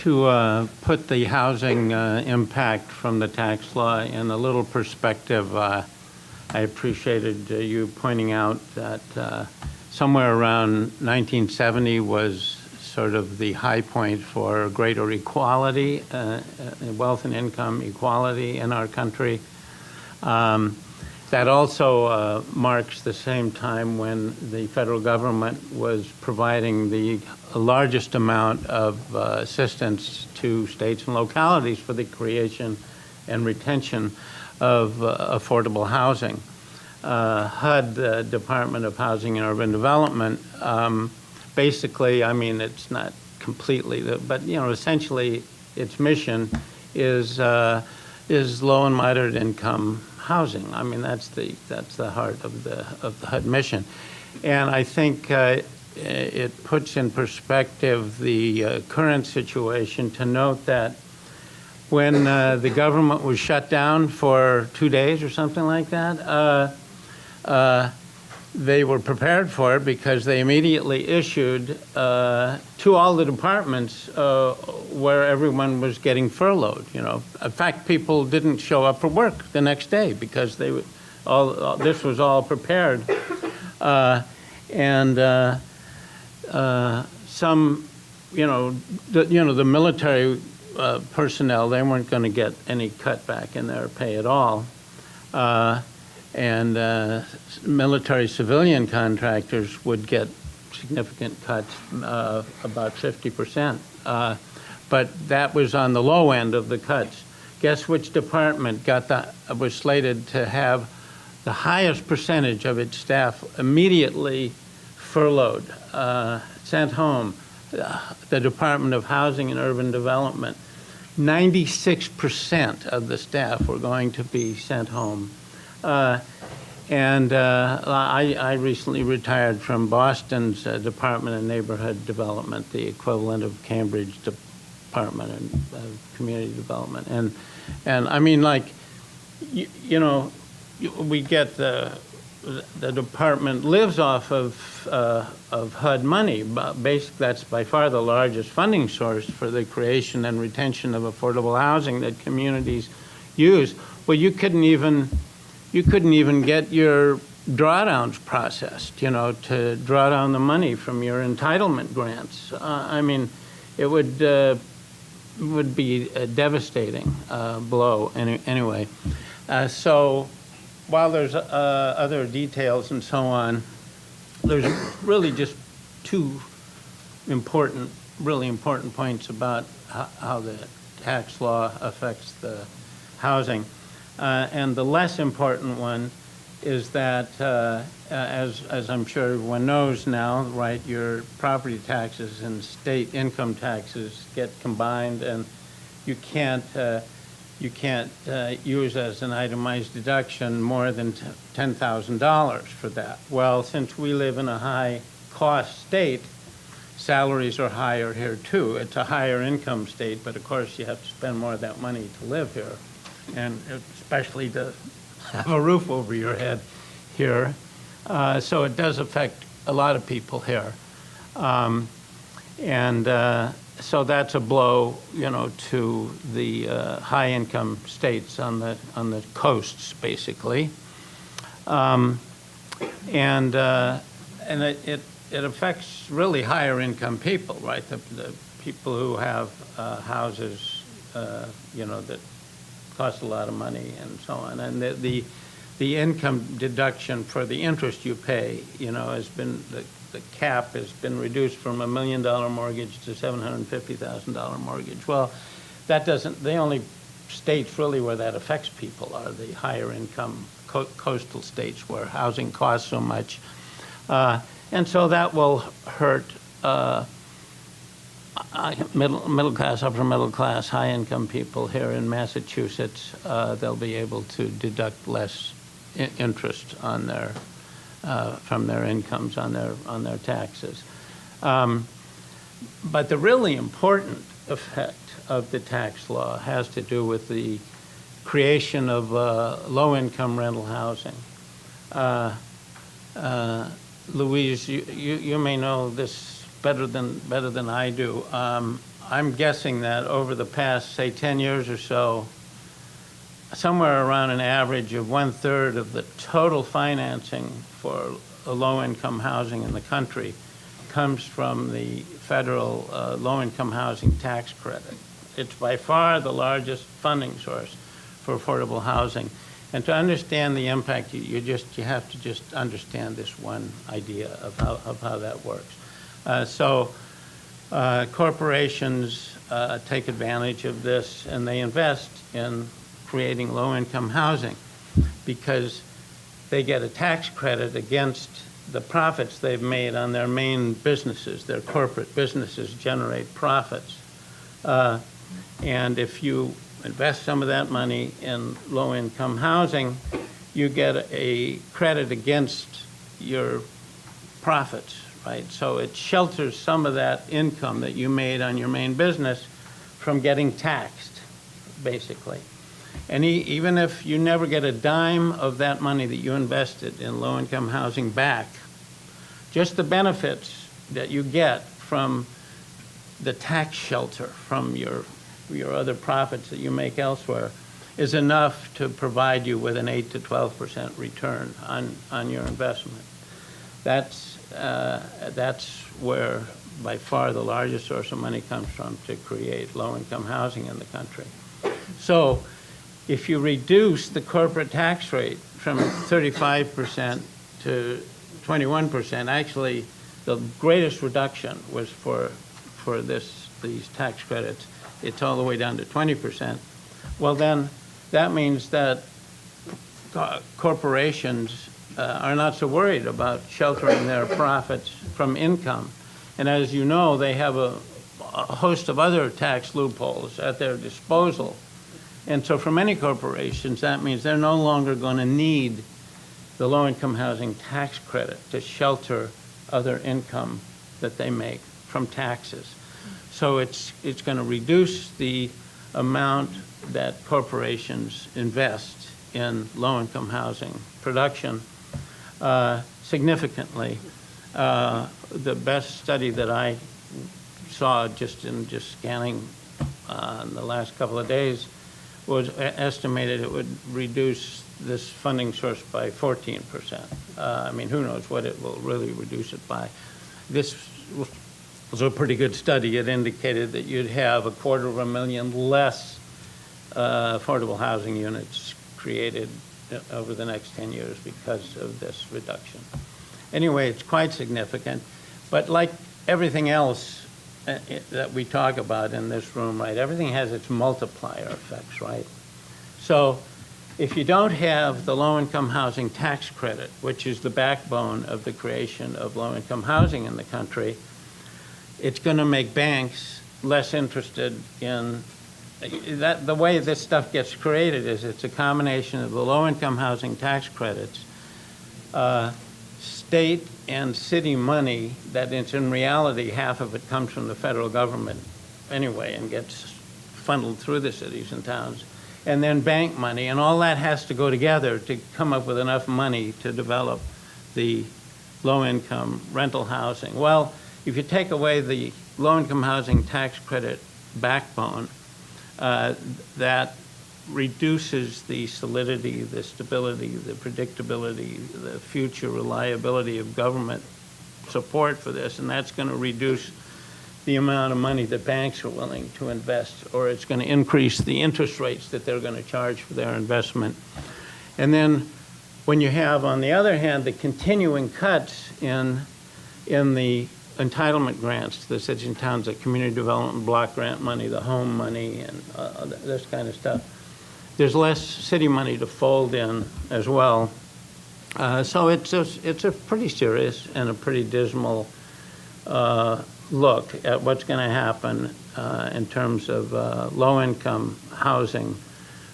to put the housing impact from the tax law in a little perspective. I appreciated you pointing out that somewhere around 1970 was sort of the high point for greater equality, wealth and income equality in our country. That also marks the same time when the federal government was providing the largest amount of assistance to states and localities for the creation and retention of affordable housing. HUD, Department of Housing and Urban Development, basically, I mean, it's not completely, but essentially, its mission is low and moderate income housing. I mean, that's the heart of the HUD mission, and I think it puts in perspective the current situation to note that when the government was shut down for 2 days or something like that, they were prepared for it because they immediately issued to all the departments where everyone was getting furloughed. In fact, people didn't show up for work the next day because this was all prepared, and some, the military personnel, they weren't going to get any cutback in their pay at all. And military civilian contractors would get significant cuts, about 50%. But that was on the low end of the cuts. Guess which department was slated to have the highest percentage of its staff immediately furloughed, sent home? The Department of Housing and Urban Development. 96% of the staff were going to be sent home. I recently retired from Boston's Department of Neighborhood Development, the equivalent of Cambridge Department of Community Development. And I mean, like, we get the department lives off of HUD money. Basically, that's by far the largest funding source for the creation and retention of affordable housing that communities use. Well, you couldn't even get your drawdowns processed, to draw down the money from your entitlement grants. I mean, it would be a devastating blow anyway. So while there's other details and so on, there's really just two really important points about how the tax law affects the housing. And the less important one is that, as I'm sure everyone knows now, right, your property taxes and state income taxes get combined, and you can't use as an itemized deduction more than $10,000 for that. Well, since we live in a high-cost state, salaries are higher here too. It's a higher income state, but of course you have to spend more of that money to live here, and especially to have a roof over your head here. So it does affect a lot of people here. So that's a blow, to the high-income states on the coasts, basically. And it affects really higher-income people, right? The people who have houses, that cost a lot of money and so on. And the income deduction for the interest you pay, has been, the cap has been reduced from $1 million mortgage to $750,000 mortgage. Well, that doesn't, the only states really where that affects people are the higher income coastal states where housing costs so much. And so that will hurt middle class, upper middle class, high income people here in Massachusetts. They'll be able to deduct less interest on their from their incomes on their taxes. But the really important effect of the tax law has to do with the creation of low-income rental housing. Louise, you may know this better than I do. I'm guessing that over the past, say, 10 years or so, somewhere around an average of 1/3 of the total financing for low-income housing in the country comes from the federal low-income housing tax credit. It's by far the largest funding source for affordable housing. And to understand the impact, you have to just understand this one idea of how that works. Corporations take advantage of this, and they invest in creating low-income housing because they get a tax credit against the profits they've made on their main businesses. Their corporate businesses generate profits. And if you invest some of that money in low-income housing, you get a credit against your profits, right? So it shelters some of that income that you made on your main business from getting taxed, basically. And even if you never get a dime of that money that you invested in low-income housing back, just the benefits that you get from the tax shelter from your other profits that you make elsewhere is enough to provide you with an 8 to 12% return on your investment. That's where by far the largest source of money comes from to create low-income housing in the country. So if you reduce the corporate tax rate from 35% to 21%, actually the greatest reduction was for these tax credits. It's all the way down to 20%. Well, then that means that corporations are not so worried about sheltering their profits from income. And as you know, they have a host of other tax loopholes at their disposal. And so for many corporations, that means they're no longer going to need the low-income housing tax credit to shelter other income that they make from taxes. So it's going to reduce the amount that corporations invest in low-income housing production significantly. The best study that I saw just scanning in the last couple of days was estimated it would reduce this funding source by 14%. I mean, who knows what it will really reduce it by. This was a pretty good study. It indicated that you'd have 250,000 less affordable housing units created over the next 10 years because of this reduction. Anyway, it's quite significant. But like everything else that we talk about in this room, right, everything has its multiplier effects, right? So if you don't have the low-income housing tax credit, which is the backbone of the creation of low-income housing in the country, it's going to make banks less interested in that. The way this stuff gets created is it's a combination of the low-income housing tax credits, state and city money that it's in reality half of it comes from the federal government anyway and gets funneled through the cities and towns, and then bank money, and all that has to go together to come up with enough money to develop the low-income rental housing. Well, if you take away the low-income housing tax credit backbone, that reduces the solidity, the stability, the predictability, the future reliability of government support for this, and that's going to reduce the amount of money that banks are willing to invest, or it's going to increase the interest rates that they're going to charge for their investment. And then when you have, on the other hand, the continuing cuts in the entitlement grants to the cities and towns, the community development block grant money, the home money, and this kind of stuff, there's less city money to fold in as well. So it's a pretty serious and a pretty dismal look at what's going to happen in terms of low-income housing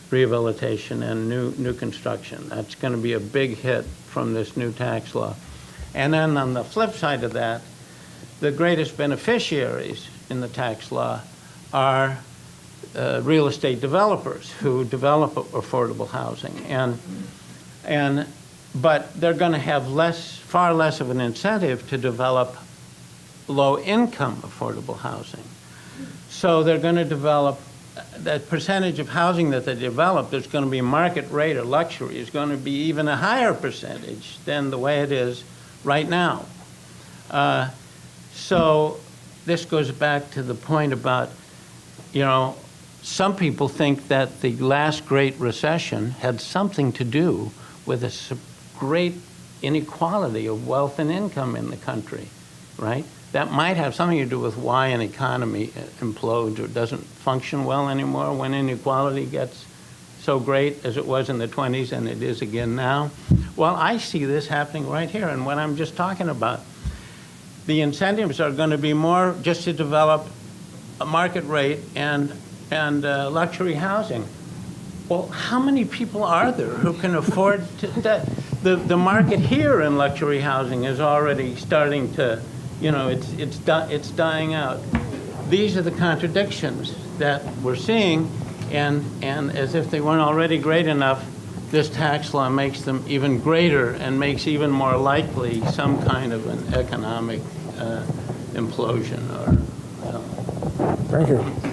rehabilitation and new construction. That's going to be a big hit from this new tax law. And then on the flip side of that, the greatest beneficiaries in the tax law are real estate developers who develop affordable housing, but they're going to have far less of an incentive to develop low-income affordable housing. So they're going to develop, that percentage of housing that they develop, there's going to be market rate or luxury is going to be even a higher percentage than the way it is right now. So this goes back to the point about, you know, some people think that the last Great Recession had something to do with a great inequality of wealth and income in the country, right? That might have something to do with why an economy implodes or doesn't function well anymore when inequality gets so great as it was in the 20s and it is again now. Well, I see this happening right here, and what I'm just talking about. The incentives are going to be more just to develop a market rate and luxury housing. Well, how many people are there who can afford to, the market here in luxury housing is already starting to, you know, it's dying out. These are the contradictions that we're seeing, and as if they weren't already great enough, this tax law makes them even greater and makes even more likely some kind of an economic implosion or. Thank you.